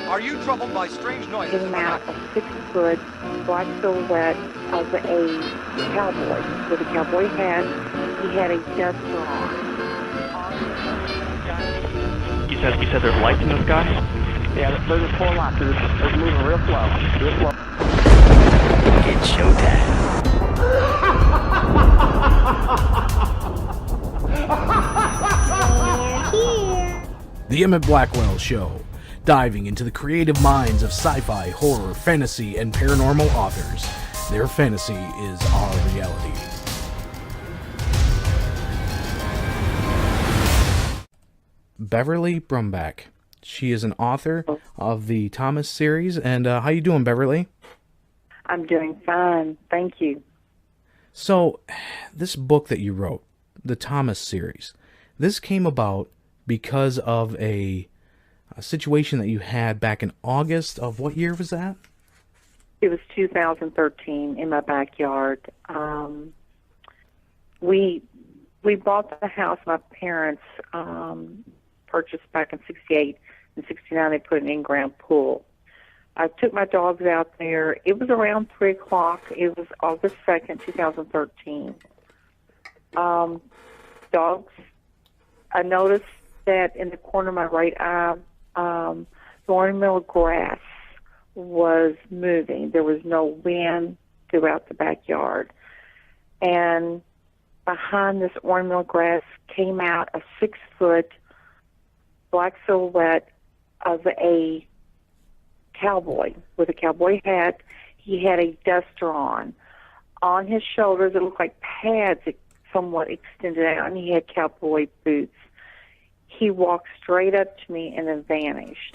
Are you troubled by strange noises in Came the out night? a 6-foot black silhouette of a cowboy with a cowboy hat. He had a duster on. You said there's lights in the sky? Yeah, there's a full lot. It's moving real slow. Real slow. It's showtime. The Emmett Blackwell Show, diving into the creative minds of sci-fi, horror, fantasy, and paranormal authors. Their fantasy is our reality. Beverly Brumback. She is an author of the Thomas series. And how you doing, Beverly? I'm doing fine, thank you. So, this book that you wrote, the Thomas series, this came about because of a situation that you had back in August of what year was that? It was 2013 in my backyard. We bought the house my parents purchased back in 68. In 69, they put an in-ground pool. I took my dogs out there. It was around 3 o'clock. It was August 2nd, 2013. Dogs, I noticed that in the corner of my right eye, the ornamental grass was moving. There was no wind throughout the backyard. And behind this ornamental grass came out a 6-foot black silhouette of a cowboy with a cowboy hat. He had a duster on. On his shoulders, it looked like pads somewhat extended out, and he had cowboy boots. He walked straight up to me and then vanished.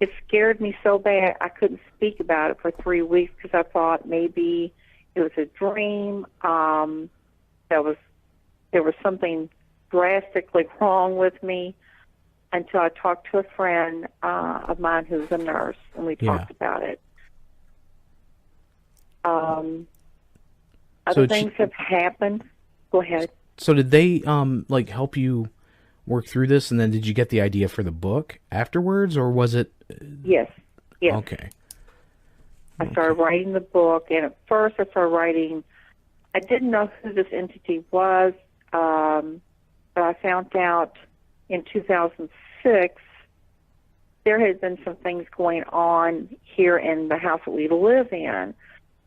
It scared me so bad I couldn't speak about it for 3 weeks because I thought maybe it was a dream. There was something drastically wrong with me until I talked to a friend of mine who's a nurse, and we talked about it. Other things have happened. Go ahead. So did they help you work through this, and then did you get the idea for the book afterwards, or was it? Yes. Okay. I started writing the book, and at first I started writing. I didn't know who this entity was, but I found out in 2006 there had been some things going on here in the house that we live in.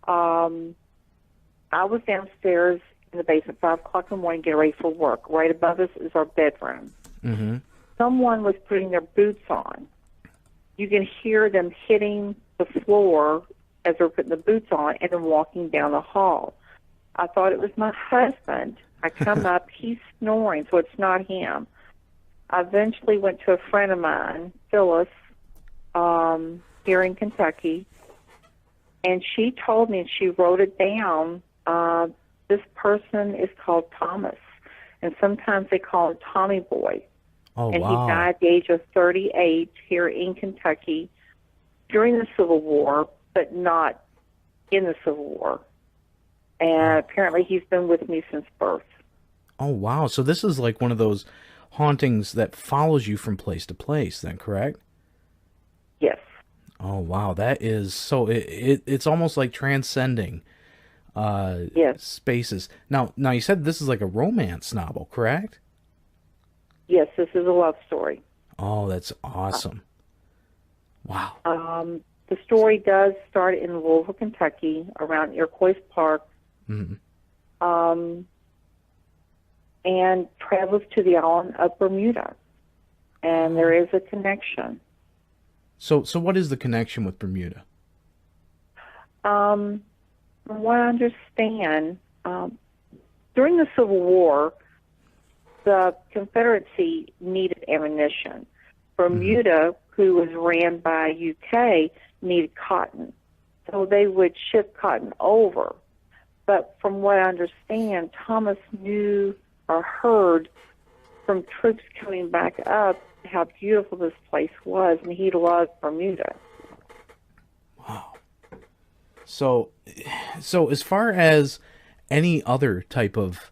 I was downstairs in the basement, 5 o'clock in the morning, getting ready for work. Right above us is our bedroom. Mm-hmm. Someone was putting their boots on. You can hear them hitting the floor as they're putting the boots on and then walking down the hall. I thought it was my husband. I come up, he's snoring, so it's not him. I eventually went to a friend of mine, Phyllis, here in Kentucky, and she told me, and she wrote it down, this person is called Thomas, and sometimes they call him Tommy Boy. Oh, and wow. He died at the age of 38 here in Kentucky during the Civil War, but not in the Civil War. And apparently he's been with me since birth. Oh, wow. So this is like one of those hauntings that follows you from place to place, then, correct? Yes. Oh, wow. That is so... It's almost like transcending spaces. Now, you said this is like a romance novel, correct? Yes, this is a love story. Oh, that's awesome. Wow. The story does start in Louisville, Kentucky, around Iroquois Park, and travels to the island of Bermuda. And there is a connection. So what is the connection with Bermuda? From what I understand, during the Civil War, the Confederacy needed ammunition. Bermuda, who was ran by UK, needed cotton. So they would ship cotton over. But from what I understand, Thomas knew or heard from troops coming back up how beautiful this place was, and he loved Bermuda. Wow. So as far as any other type of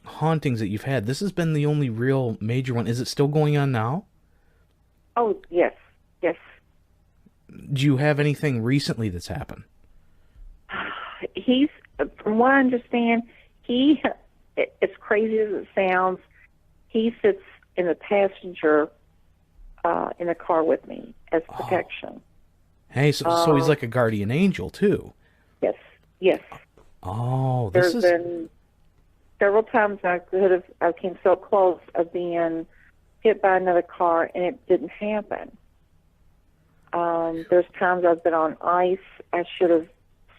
hauntings that you've had, this has been the only real major one. Is it still going on now? Oh, yes. Yes. Do you have anything recently that's happened? He's, from what I understand, as crazy as it sounds, he sits in the passenger in the car with me as protection. Hey, so he's like a guardian angel, too. Yes, yes. Oh, There's been several times I came so close of being hit by another car, and it didn't happen. There's times I've been on ice. I should have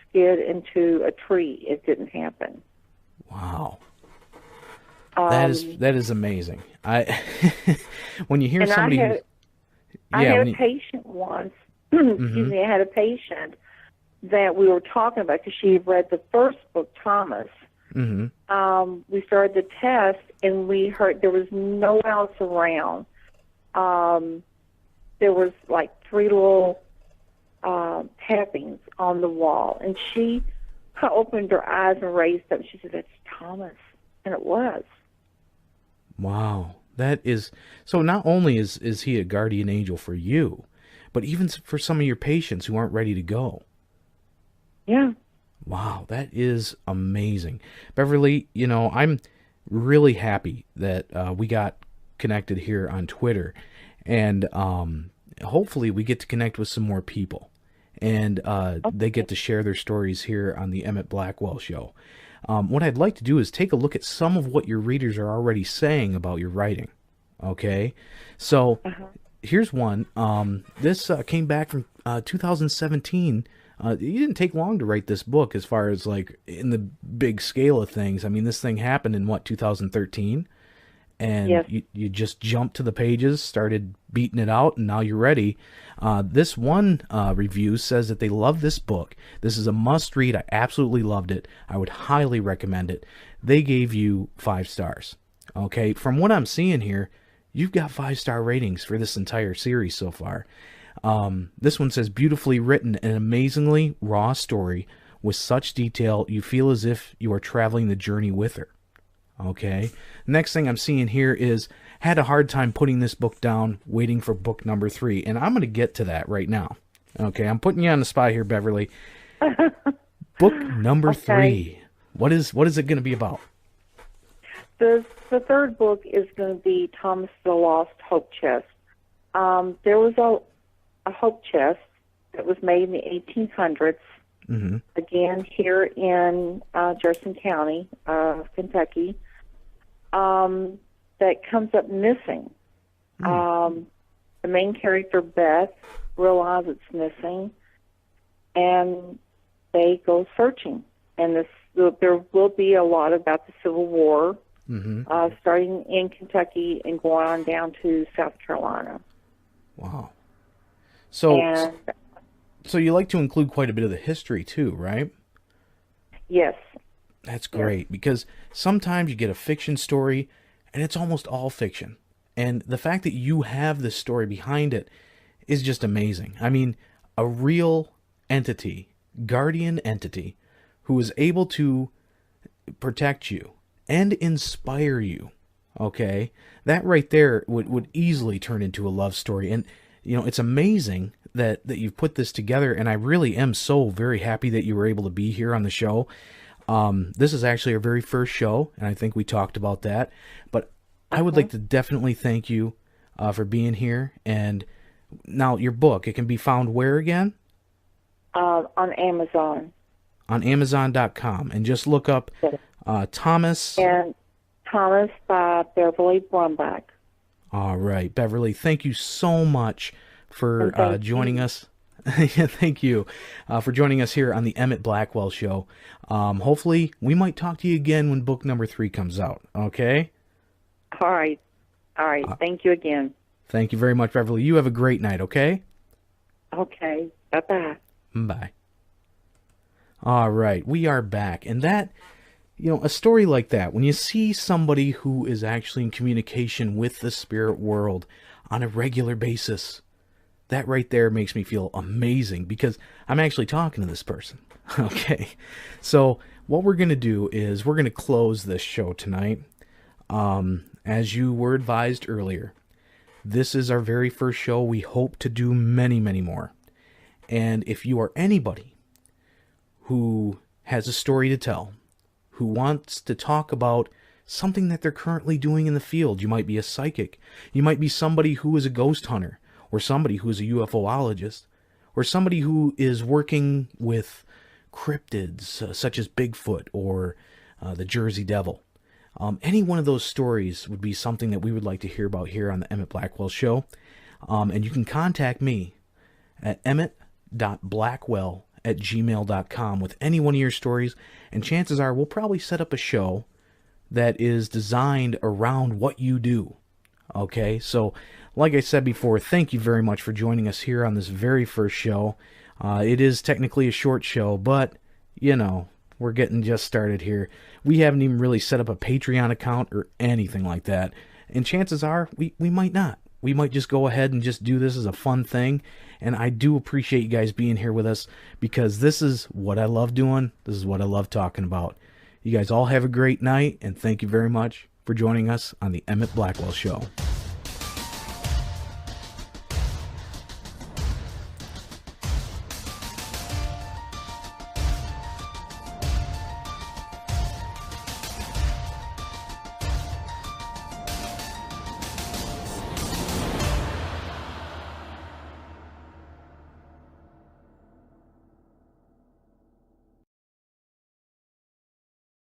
skid into a tree. It didn't happen. Wow. That is amazing. When you hear somebody I had a patient once. Excuse me. I had a patient that we were talking about because she read the first book, Thomas. Mm-hmm. We started the test, and we heard there was no one else around. There was like 3 little tappings on the wall, and she opened her eyes and raised up. She said, "That's Thomas," and it was. Wow, that is so. Not only is he a guardian angel for you, but even for some of your patients who aren't ready to go. Yeah. Wow, that is amazing. Beverly, I'm really happy that we got connected here on Twitter, and hopefully we get to connect with some more people, and they get to share their stories here on the Emmett Blackwell Show. What I'd like to do is take a look at some of what your readers are already saying about your writing. Okay? So here's one. This came back from 2017. You didn't take long to write this book as far as like in the big scale of things. I mean, this thing happened in 2013? And yes. you just jumped to the pages, started beating it out, and now you're ready. This one review says that they love this book. This is a must-read. I absolutely loved it. I would highly recommend it. They gave you 5 stars. Okay, from what I'm seeing here, you've got 5-star ratings for this entire series so far. This one says, beautifully written and amazingly raw story with such detail you feel as if you are traveling the journey with her. Okay. Next thing I'm seeing here is, had a hard time putting this book down, waiting for book number 3. And I'm going to get to that right now. Okay. I'm putting you on the spot here, Beverly. Book number 3. What is it going to be about? The third book is going to be Thomas the Lost Hope Chest. There was a hope chest that was made in the 1800s. Mm-hmm. Again, here in Jefferson County, Kentucky. That comes up missing. The main character, Beth, realizes it's missing, and they go searching. And there will be a lot about the Civil War, starting in Kentucky and going on down to South Carolina. Wow. So you like to include quite a bit of the history too, right? Yes. That's great, because sometimes you get a fiction story and it's almost all fiction. And the fact that you have this story behind it is just amazing. I mean, a real entity, guardian entity, who is able to protect you and inspire you, okay? That right there would easily turn into a love story. And, it's amazing that you've put this together, and I really am so very happy that you were able to be here on the show. This is actually our very first show, and I think we talked about that. But I would like to definitely thank you for being here. And now your book, it can be found where again? On Amazon. On Amazon.com. And just look up Thomas. And Thomas by Beverly Brumback. All right, Beverly, thank you so much for joining us. Yeah, thank you for joining us here on the Emmett Blackwell Show. Hopefully, we might talk to you again when book number 3 comes out, okay? All right. Thank you again. Thank you very much, Beverly. You have a great night, okay? Okay. Bye-bye. Bye. All right, we are back. And that, a story like that, when you see somebody who is actually in communication with the spirit world on a regular basis, that right there makes me feel amazing, because I'm actually talking to this person. Okay, so what we're going to do is we're going to close this show tonight As you were advised earlier, this is our very first show. We hope to do many, many more. And if you are anybody who has a story to tell, who wants to talk about something that they're currently doing in the field, you might be a psychic, you might be somebody who is a ghost hunter, or somebody who is a UFOologist, or somebody who is working with cryptids such as Bigfoot or the Jersey Devil. Any one of those stories would be something that we would like to hear about here on the Emmett Blackwell Show. And you can contact me at emmett.blackwell@gmail.com with any one of your stories, and chances are we'll probably set up a show that is designed around what you do. Okay, so like I said before, thank you very much for joining us here on this very first show. It is technically a short show, but, you know, we're getting just started here. We haven't even really set up a Patreon account or anything like that. And chances are, we might not. We might just go ahead and just do this as a fun thing. And I do appreciate you guys being here with us, because this is what I love doing. This is what I love talking about. You guys all have a great night, and thank you very much for joining us on the Emmett Blackwell Show.